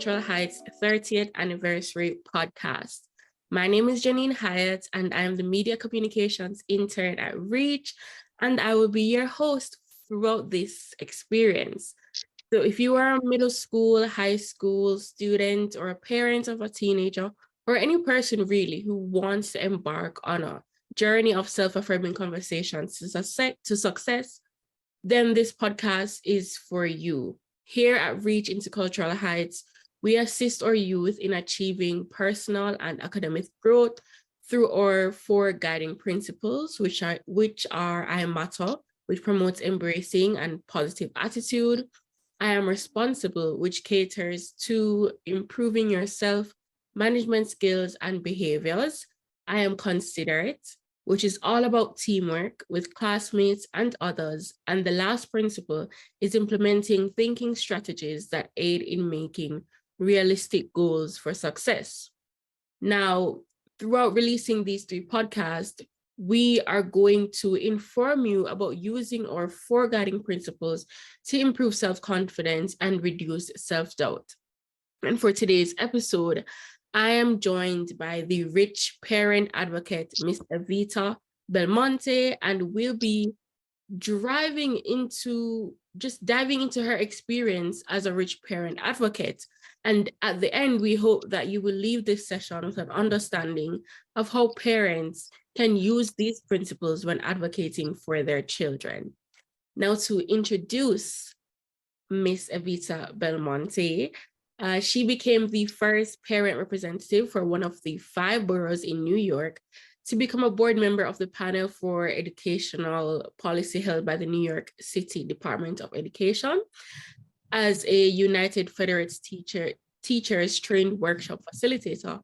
Cultural Heights 30th Anniversary podcast. My name is Janine Hyatt, and I am the Media Communications Intern at Reach, and I will be your host throughout this experience. So if you are a middle school, high school student, or a parent of a teenager, or any person really who wants to embark on a journey of self-affirming conversations to success, then this podcast is for you. Here at Reach Intercultural Heights, we assist our youth in achieving personal and academic growth through our four guiding principles, which are I matter, which promotes embracing and positive attitude. I am responsible, which caters to improving yourself, management skills, and behaviors. I am considerate, which is all about teamwork with classmates and others. And the last principle is implementing thinking strategies that aid in making realistic goals for success. Now, throughout releasing these three podcasts, we are going to inform you about using our four guiding principles to improve self-confidence and reduce self-doubt. And for today's episode, I am joined by the rich parent advocate, Miss Evita Belmonte, and we'll be diving into her experience as a rich parent advocate. And at the end, we hope that you will leave this session with an understanding of how parents can use these principles when advocating for their children. Now, to introduce Miss Evita Belmonte, she became the first parent representative for one of the 5 boroughs in New York to become a board member of the panel for educational policy held by the New York City Department of Education. As a United Federates teachers trained workshop facilitator,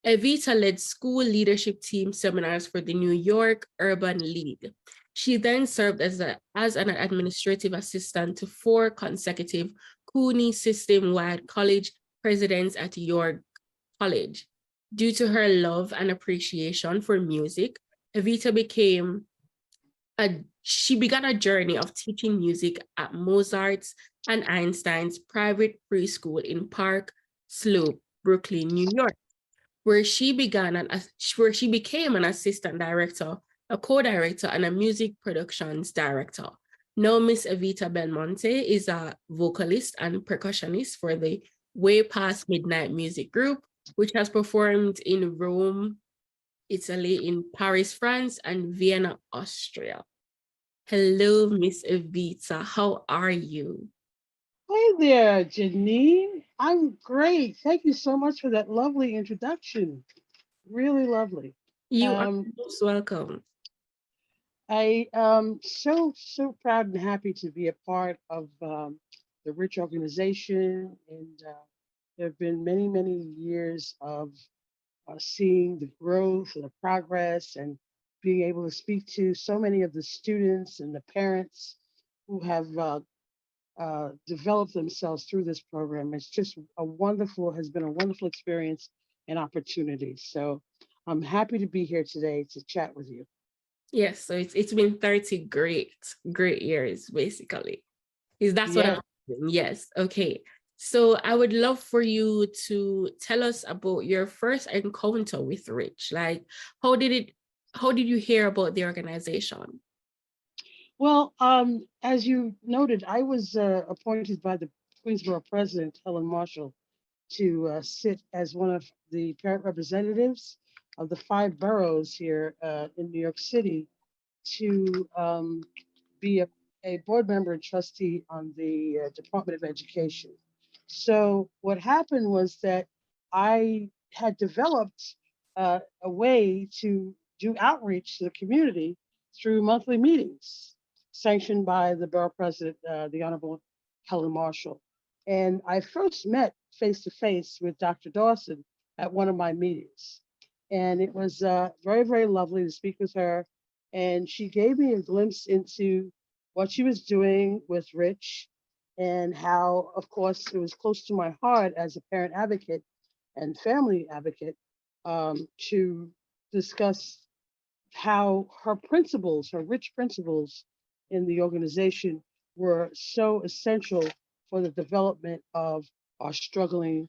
Evita led school leadership team seminars for the New York Urban League. She then served as an administrative assistant to 4 consecutive CUNY system-wide college presidents at York College. Due to her love and appreciation for music, Evita she began a journey of teaching music at Mozart's and Einstein's private preschool in Park Slope, Brooklyn, New York, where she became an assistant director, a co-director, and a music productions director. Now, Miss Evita Belmonte is a vocalist and percussionist for the Way Past Midnight music group, which has performed in Rome, Italy, in Paris, France, and Vienna, Austria. Hello, Miss Evita. How are you? Hey there, Janine. I'm great. Thank you so much for that lovely introduction. Really lovely. You are Um, most welcome. I am so proud and happy to be a part of the Rich organization, and there have been many years of seeing the growth and the progress, and being able to speak to so many of the students and the parents who have develop themselves through this program. It's just has been a wonderful experience and opportunity. So I'm happy to be here today to chat with you. Yes, so it's been 30 great years, basically. Is that's what I'm Yeah. saying? Yes. Okay. So I would love for you to tell us about your first encounter with Rich. Like, how did it how did you hear about the organization? Well, as you noted, I was appointed by the Queensborough president, Helen Marshall, to sit as one of the parent representatives of the 5 boroughs here in New York City to be a board member and trustee on the Department of Education. So what happened was that I had developed a way to do outreach to the community through monthly meetings sanctioned by the borough president, the Honorable Helen Marshall. And I first met face to face with Dr. Dawson at one of my meetings. And it was very lovely to speak with her, and she gave me a glimpse into what she was doing with Rich, and how, of course, it was close to my heart as a parent advocate and family advocate, to discuss how her rich principles in the organization were so essential for the development of our struggling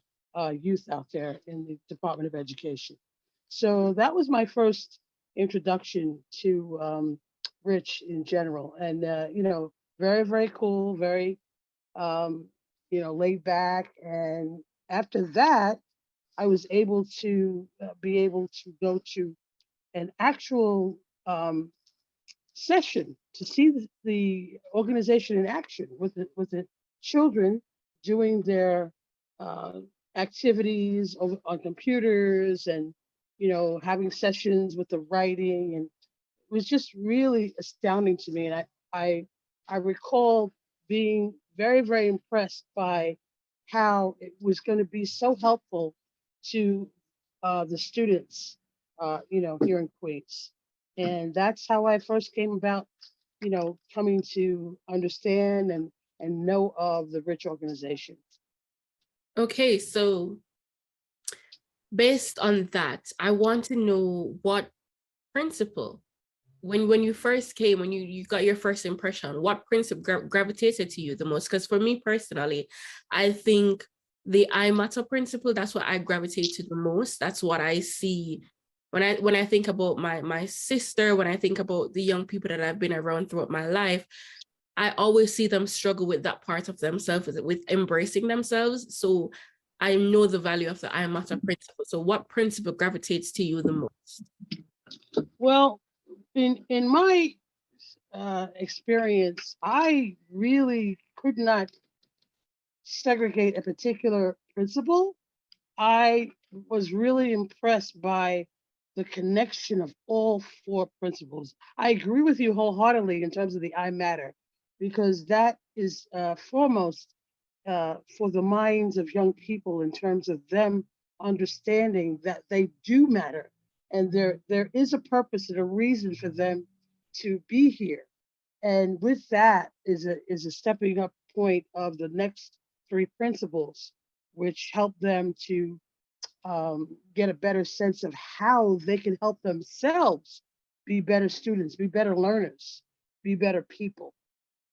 youth out there in the Department of Education. So that was my first introduction to Rich in general, and very very cool, very um, laid back. And after that, I was able to be able to go to an actual session to see the organization in action with the children doing their uh, activities on computers, and having sessions with the writing, and it was just really astounding to me. And I I recall being very very impressed by how it was going to be so helpful to the students, here in Queens. And that's how I first came about, coming to understand and know of the Rich organization. Okay, so based on that, I want to know what principle, when you first came, when you got your first impression, what principle gravitated to you the most? Because for me personally, I think the I matter principle, that's what I gravitate to the most. That's what I see when I think about my sister, when I think about the young people that I've been around throughout my life. I always see them struggle with that part of themselves, with embracing themselves. So I know the value of the I matter principle. So what principle gravitates to you the most? Well, in my experience, I really could not segregate a particular principle. I was really impressed by the connection of all four principles. I agree with you wholeheartedly in terms of the I matter, because that is foremost for the minds of young people, in terms of them understanding that they do matter, and there is a purpose and a reason for them to be here. And with that is a stepping up point of the next three principles, which help them to get a better sense of how they can help themselves be better students, be better learners, be better people.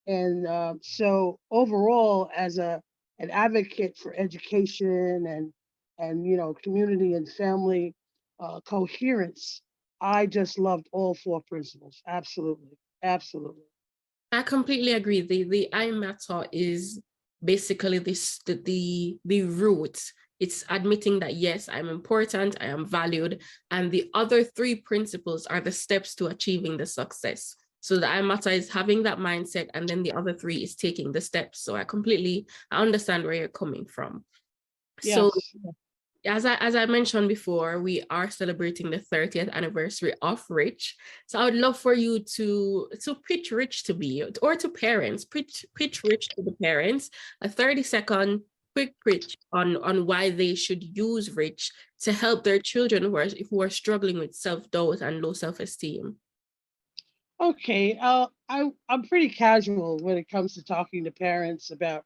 And so overall, as an advocate for education and community and family coherence, I just loved all four principles. Absolutely, absolutely. I completely agree. The I matter is basically this the root. It's admitting that yes, I'm important, I am valued, and the other three principles are the steps to achieving the success. So the I matter is having that mindset, and then the other three is taking the steps. So I understand where you're coming from. So Yes. as I mentioned before, we are celebrating the 30th anniversary of Rich. So I would love for you to pitch Rich to be, or to parents, pitch Rich to the parents, a 30-second quick pitch on why they should use Rich to help their children who are struggling with self-doubt and low self-esteem. Okay. I'm pretty casual when it comes to talking to parents about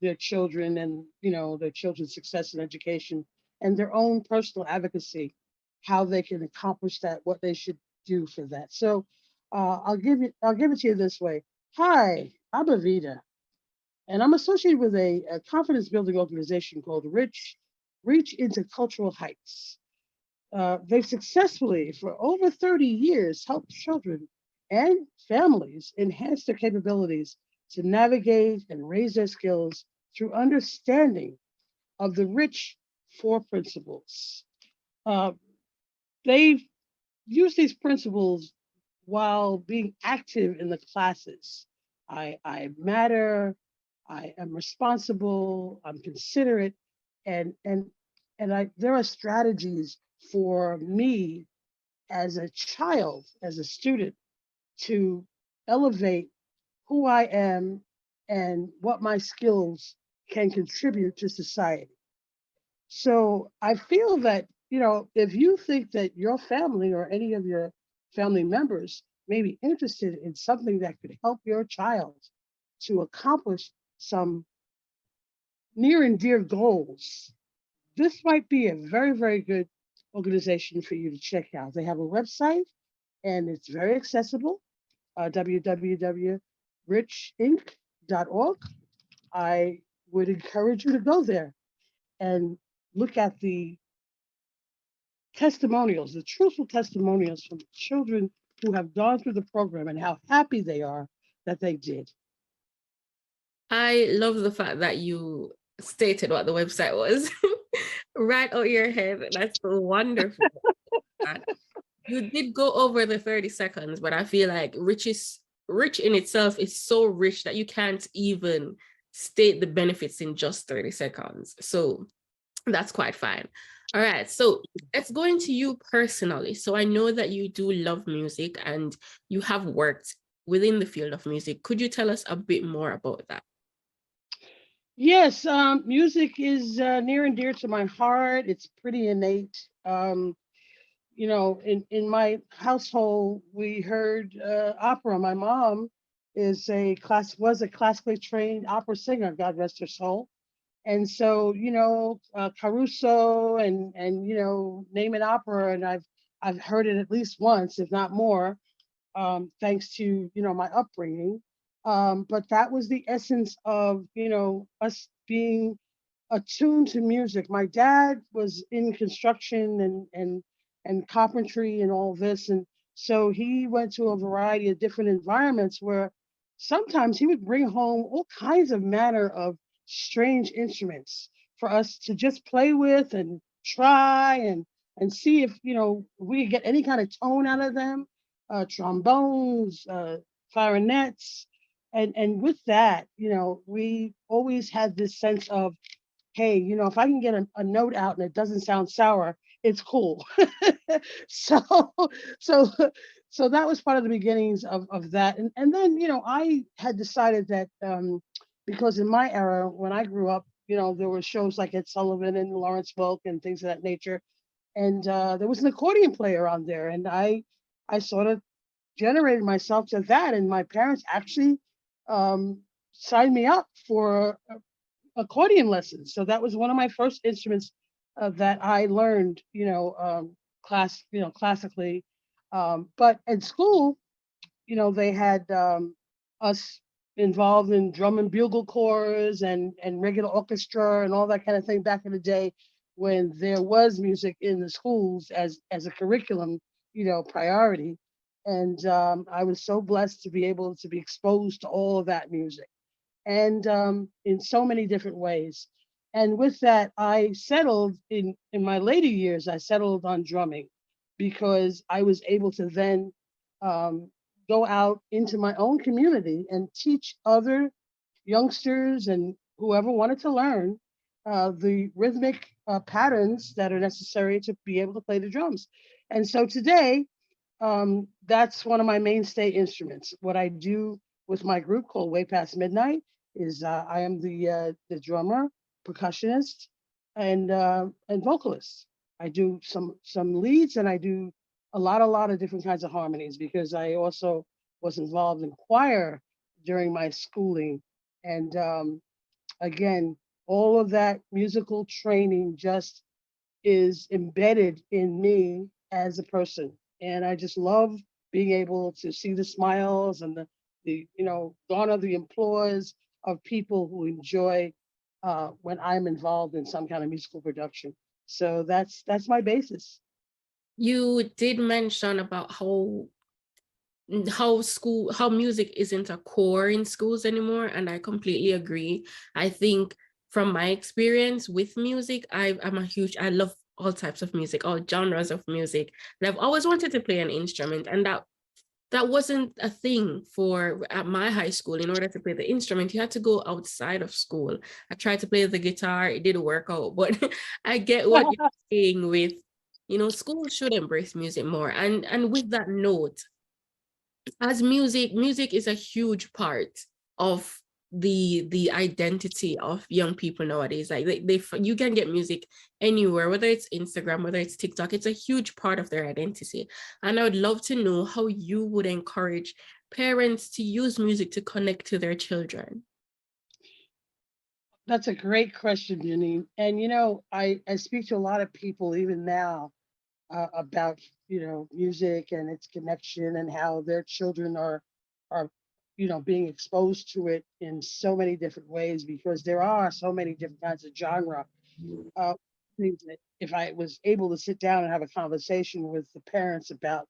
their children, and their children's success in education and their own personal advocacy, how they can accomplish that, what they should do for that. So I'll give it to you this way. Hi, I'm Evita, and I'm associated with a confidence building organization called Reach into Cultural Heights. They've successfully, for over 30 years, helped children and families enhance their capabilities to navigate and raise their skills through understanding of the rich four principles. Uh, they've used these principles while being active in the classes. I matter, I am responsible, I'm considerate, and there are strategies for me as a child, as a student, to elevate who I am and what my skills can contribute to society. So I feel that, if you think that your family or any of your family members may be interested in something that could help your child to accomplish some near and dear goals, this might be a very, very good organization for you to check out. They have a website, and it's very accessible, www.richinc.org. I would encourage you to go there and look at the testimonials, the truthful testimonials from children who have gone through the program and how happy they are that they did. I love the fact that you stated what the website was right out your head. That's so wonderful. And you did go over the 30 seconds, but I feel like rich in itself is so rich that you can't even state the benefits in just 30 seconds. So that's quite fine. All right. So let's go into you personally. So I know that you do love music and you have worked within the field of music. Could you tell us a bit more about that? Yes, music is near and dear to my heart. It's pretty innate. In my household, we heard opera. My mom was a classically trained opera singer. God rest her soul. And so, Caruso and name an opera, and I've heard it at least once, if not more, thanks to my upbringing. But that was the essence of us being attuned to music. My dad was in construction and carpentry and all this, and so he went to a variety of different environments where sometimes he would bring home all kinds of manner of strange instruments for us to just play with and try and see if we could get any kind of tone out of them. Trombones, clarinets, and with that, we always had this sense of, hey, if I can get a note out and it doesn't sound sour, it's cool. so so so that was part of the beginnings of that. And then, I had decided that because in my era, when I grew up, there were shows like Ed Sullivan and Lawrence Welk and things of that nature. And there was an accordion player on there. And I sort of generated myself to that. And my parents actually um, signed me up for accordion lessons. So that was one of my first instruments that I learned, classically. But at school, they had us involved in drum and bugle corps and regular orchestra and all that kind of thing back in the day when there was music in the schools as a curriculum, priority. And I was so blessed to be able to be exposed to all of that music and in so many different ways. And with that, I settled in my later years. I settled on drumming because I was able to then um, go out into my own community and teach other youngsters and whoever wanted to learn the rhythmic patterns that are necessary to be able to play the drums. And so today, that's one of my mainstay instruments. What I do with my group called Way Past Midnight is I am the drummer, percussionist, and vocalist. I do some leads and I do a lot of different kinds of harmonies because I also was involved in choir during my schooling. And again, all of that musical training just is embedded in me as a person. And I just love being able to see the smiles and the garner the applause of people who enjoy when I'm involved in some kind of musical production. So that's my basis. You did mention about how music isn't a core in schools anymore, and I completely agree. I think from my experience with music, I love all types of music, all genres of music, and I've always wanted to play an instrument, and that wasn't a thing for at my high school. In order to play the instrument, you had to go outside of school. I tried to play the guitar, it didn't work out, but I get what you're saying with, schools should embrace music more. And with that note, as music is a huge part of the identity of young people nowadays. Like you can get music anywhere, whether it's Instagram, whether it's TikTok. It's a huge part of their identity, and I would love to know how you would encourage parents to use music to connect to their children. That's a great question, Janine. And I speak to a lot of people even now about music and its connection and how their children are being exposed to it in so many different ways because there are so many different kinds of genre. uh, things that if I was able to sit down and have a conversation with the parents about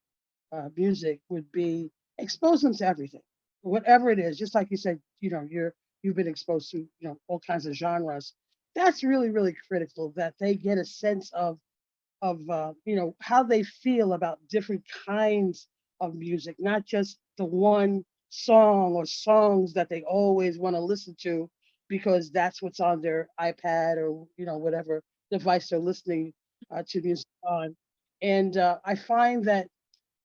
music would be expose them to everything, whatever it is. Just like you said, you've been exposed to all kinds of genres. That's really really critical that they get a sense of how they feel about different kinds of music, not just the one song or songs that they always want to listen to because that's what's on their iPad or whatever device they're listening to music on. And I find that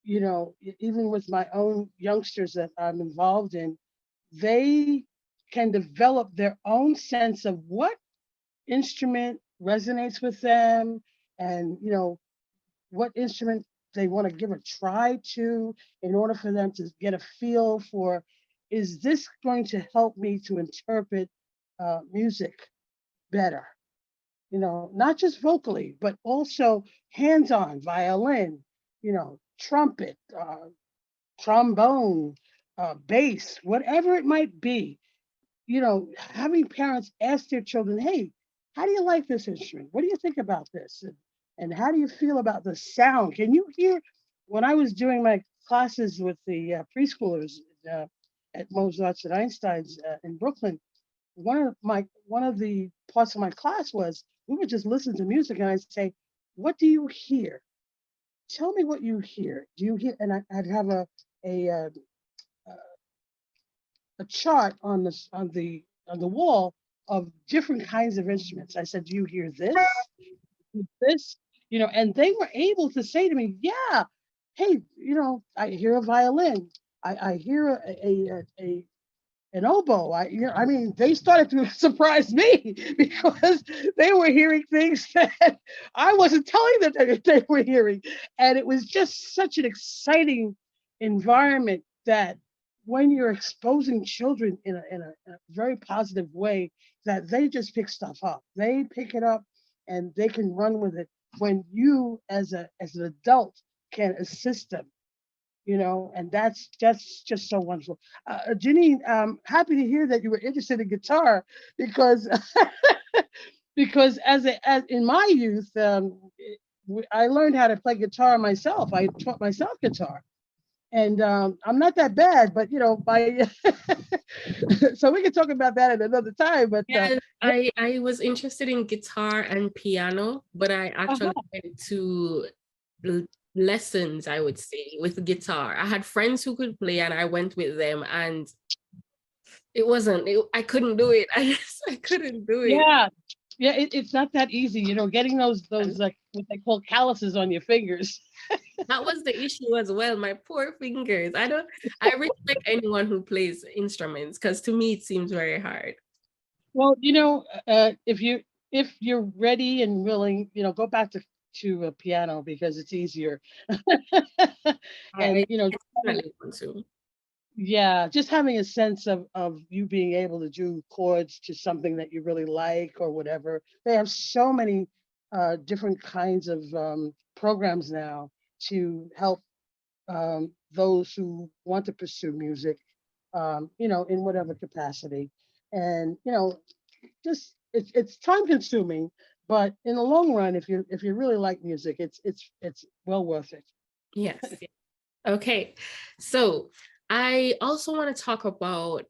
even with my own youngsters that I'm involved in, they can develop their own sense of what instrument resonates with them and what instrument they want to give a try to in order for them to get a feel for, is this going to help me to interpret music better, not just vocally but also hands-on violin, trumpet, trombone, bass, whatever it might be. Having parents ask their children, hey, how do you like this instrument? What do you think about this? And how do you feel about the sound? Can you hear? When I was doing my classes with the preschoolers uh, at Mozart's and Einstein's in Brooklyn, one of the parts of my class was we would just listen to music and I'd say, what do you hear? Tell me what you hear. Do you hear? And I'd have a uh, a chart on the wall of different kinds of instruments. I said, "Do you hear this? This?" And they were able to say to me, "Yeah, hey, I hear a violin. I hear a an oboe." I mean, they started to surprise me because they were hearing things that I wasn't telling them that they were hearing, and it was just such an exciting environment that when you're exposing children in a very positive way, that they just pick stuff up. They pick it up and they can run with it. When you, as an adult, can assist them, and that's just so wonderful. Janine, happy to hear that you were interested in guitar because because as in my youth, I learned how to play guitar myself. I taught myself guitar, and I'm not that bad, but by so we can talk about that at another time. But Yeah, yeah, I was interested in guitar and piano, but I actually uh-huh. went to l- lessons, I would say, with guitar. I had friends who could play and I went with them and I couldn't do it. I couldn't do it. Yeah, yeah, it's not that easy, getting those And like what they call calluses on your fingers. that was the issue as well. My poor fingers. I respect anyone who plays instruments because to me it seems very hard. Well, if you're ready and willing, go back to a piano because it's easier. And I definitely want to. yeah, just having a sense of you being able to do chords to something that you really like or whatever. They have so many different kinds of programs now to help those who want to pursue music, in whatever capacity. And just it's time consuming, but in the long run, if you really like music, it's well worth it. Yes. Okay. So I also want to talk about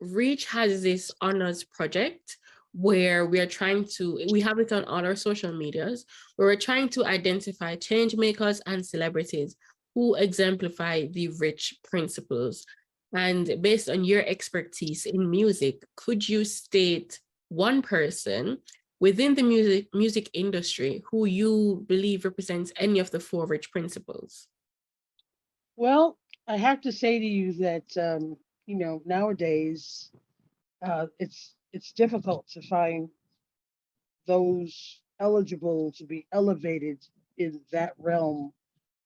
Reach has this honors project where we have it on all our social medias, where we're trying to identify change makers and celebrities who exemplify the Rich principles. And based on your expertise in music, could you state one person within the music industry who you believe represents any of the four Rich principles? Well, I have to say to you that nowadays it's difficult to find those eligible to be elevated in that realm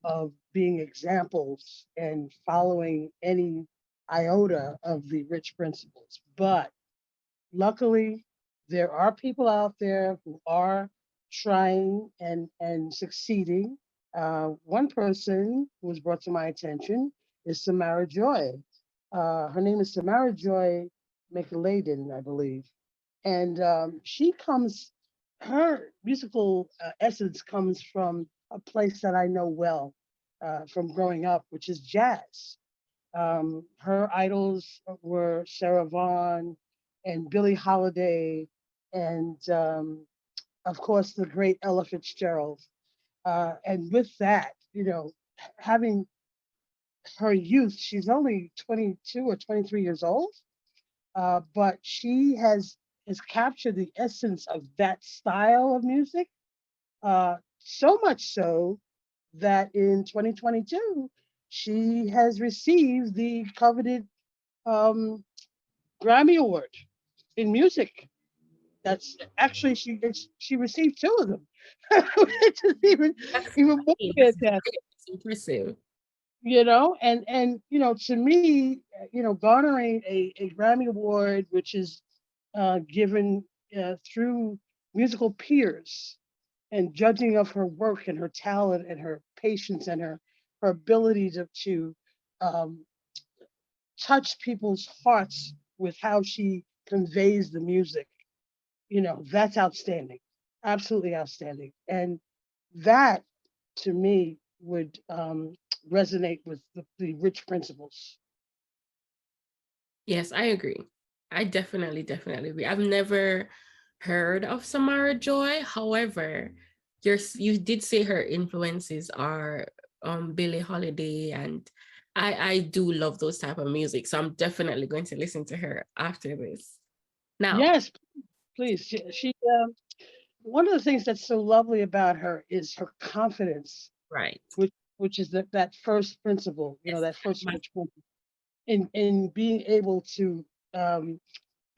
of being examples and following any iota of the rich principles. But luckily, there are people out there who are trying and succeeding. One person who was brought to my attention is Samara Joy. Her name is Samara Joy McLaden, I believe, and she comes. her musical essence comes from a place that I know well from growing up, which is jazz. Her idols were Sarah Vaughan and Billie Holiday, and of course the great Ella Fitzgerald. And with that, having her youth, she's only 22 or 23 years old, but she has captured the essence of that style of music, so much so that in 2022 she has received the coveted um, Grammy Award in music. That's actually she received two of them, which is That's even more that's fantastic. great. That's impressive. And to me, garnering a Grammy Award, which is given through musical peers and judging of her work and her talent and her patience and her ability to um, touch people's hearts with how she conveys the music. That's outstanding, absolutely outstanding. And that to me would resonate with the rich principles. Yes, I agree. I definitely agree. I've never heard of Samara Joy. However, you did say her influences are Billie Holiday, and I do love those type of music. So I'm definitely going to listen to her after this. Now, Yes, please. She one of the things that's so lovely about her is her confidence, right. which is that first principle, Yes, that first my rich principle, in being able to um,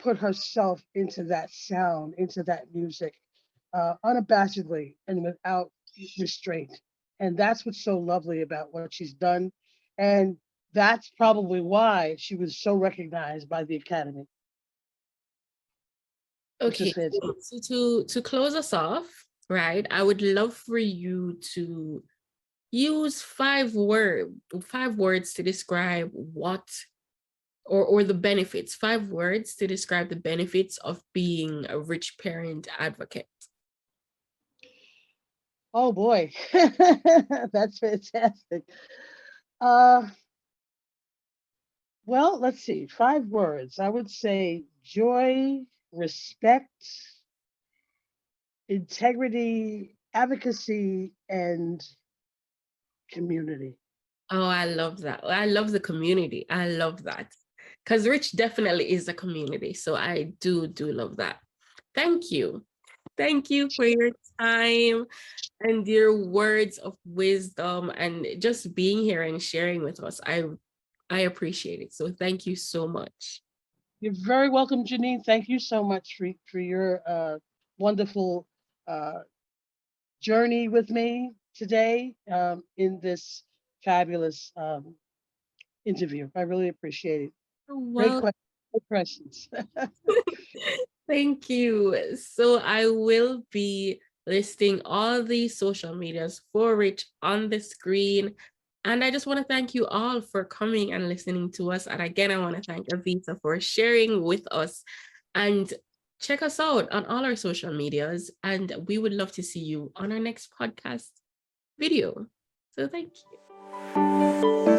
put herself into that sound, into that music, unabashedly and without restraint. And that's what's so lovely about what she's done. And that's probably why she was so recognized by the Academy, which is okay. fantastic. So to close us off, right? I would love for you to use five words to describe what or the benefits, five words to describe the benefits of being a rich parent advocate. Oh boy, that's fantastic. Uh, well, let's see. Five words. I would say joy, respect, integrity, advocacy, and community. Oh, I love that. I love the community. I love that. Because Rich definitely is a community. So I do love that. Thank you. Thank you for your time and your words of wisdom and just being here and sharing with us. I appreciate it. So thank you so much. You're very welcome, Janine. Thank you so much for your wonderful uh, journey with me today in this fabulous interview. I really appreciate it. Great Well, question. Great questions. thank you. So I will be listing all the social medias for Rich on the screen. And I just want to thank you all for coming and listening to us. And again, I want to thank Evita for sharing with us. And check us out on all our social medias. And we would love to see you on our next podcast video. So thank you.